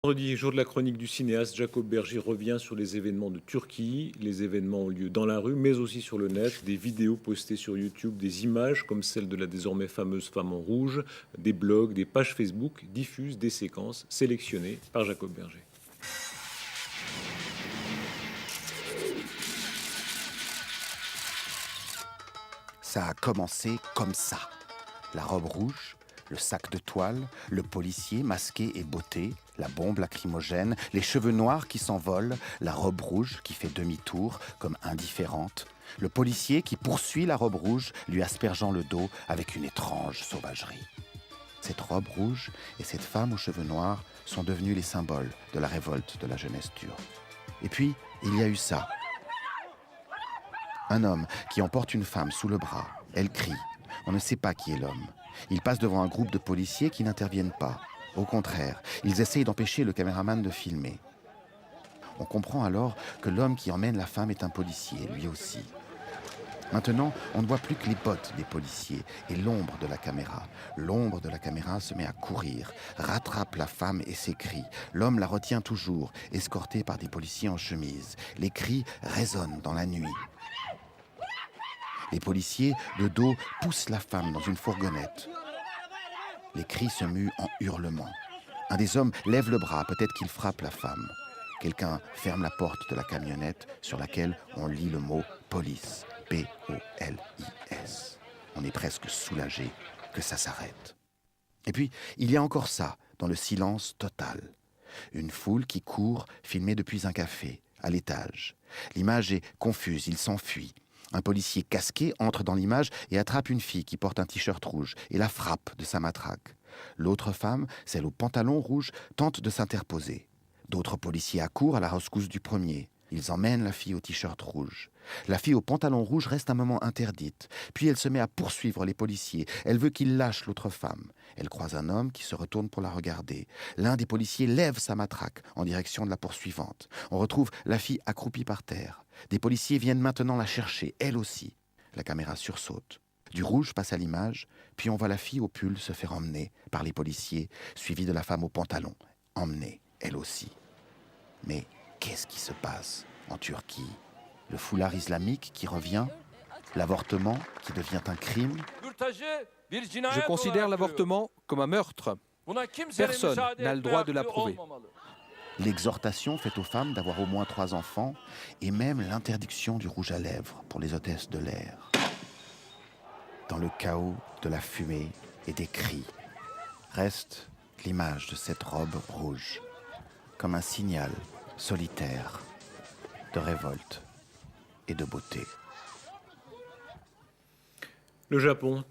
Vendredi, jour de la chronique du cinéaste, Jacob Berger revient sur les événements de Turquie. Les événements ont lieu dans la rue, mais aussi sur le net. Des vidéos postées sur YouTube, des images comme celle de la désormais fameuse femme en rouge, des blogs, des pages Facebook diffusent des séquences sélectionnées par Jacob Berger. Ça a commencé comme ça. La robe rouge, le sac de toile, le policier masqué et botté, la bombe lacrymogène, les cheveux noirs qui s'envolent, la robe rouge qui fait demi-tour comme indifférente, le policier qui poursuit la robe rouge, lui aspergeant le dos avec une étrange sauvagerie. Cette robe rouge et cette femme aux cheveux noirs sont devenus les symboles de la révolte de la jeunesse turque. Et puis, il y a eu ça. Un homme qui emporte une femme sous le bras. Elle crie. On ne sait pas qui est l'homme. Il passe devant un groupe de policiers qui n'interviennent pas. Au contraire, ils essayent d'empêcher le caméraman de filmer. On comprend alors que l'homme qui emmène la femme est un policier, lui aussi. Maintenant, on ne voit plus que les bottes des policiers et l'ombre de la caméra. L'ombre de la caméra se met à courir, rattrape la femme et ses cris. L'homme la retient toujours, escorté par des policiers en chemise. Les cris résonnent dans la nuit. Les policiers, de dos, poussent la femme dans une fourgonnette. Les cris se muent en hurlements. Un des hommes lève le bras, peut-être qu'il frappe la femme. Quelqu'un ferme la porte de la camionnette sur laquelle on lit le mot « police ». P-O-L-I-S. On est presque soulagé que ça s'arrête. Et puis, il y a encore ça, dans le silence total. Une foule qui court, filmée depuis un café, à l'étage. L'image est confuse, il s'enfuit. Un policier casqué entre dans l'image et attrape une fille qui porte un t-shirt rouge et la frappe de sa matraque. L'autre femme, celle au pantalon rouge, tente de s'interposer. D'autres policiers accourent à la rescousse du premier. Ils emmènent la fille au t-shirt rouge. La fille au pantalon rouge reste un moment interdite. Puis elle se met à poursuivre les policiers. Elle veut qu'ils lâchent l'autre femme. Elle croise un homme qui se retourne pour la regarder. L'un des policiers lève sa matraque en direction de la poursuivante. On retrouve la fille accroupie par terre. Des policiers viennent maintenant la chercher, elle aussi. La caméra sursaute. Du rouge passe à l'image, puis on voit la fille au pull se faire emmener par les policiers, suivie de la femme au pantalon, emmenée, elle aussi. Mais qu'est-ce qui se passe en Turquie? Le foulard islamique qui revient? L'avortement qui devient un crime? Je considère l'avortement comme un meurtre. Personne n'a le droit de l'approuver. L'exhortation faite aux femmes d'avoir au moins 3 enfants et même l'interdiction du rouge à lèvres pour les hôtesses de l'air. Dans le chaos de la fumée et des cris, reste l'image de cette robe rouge, comme un signal solitaire de révolte et de beauté. Le Japon.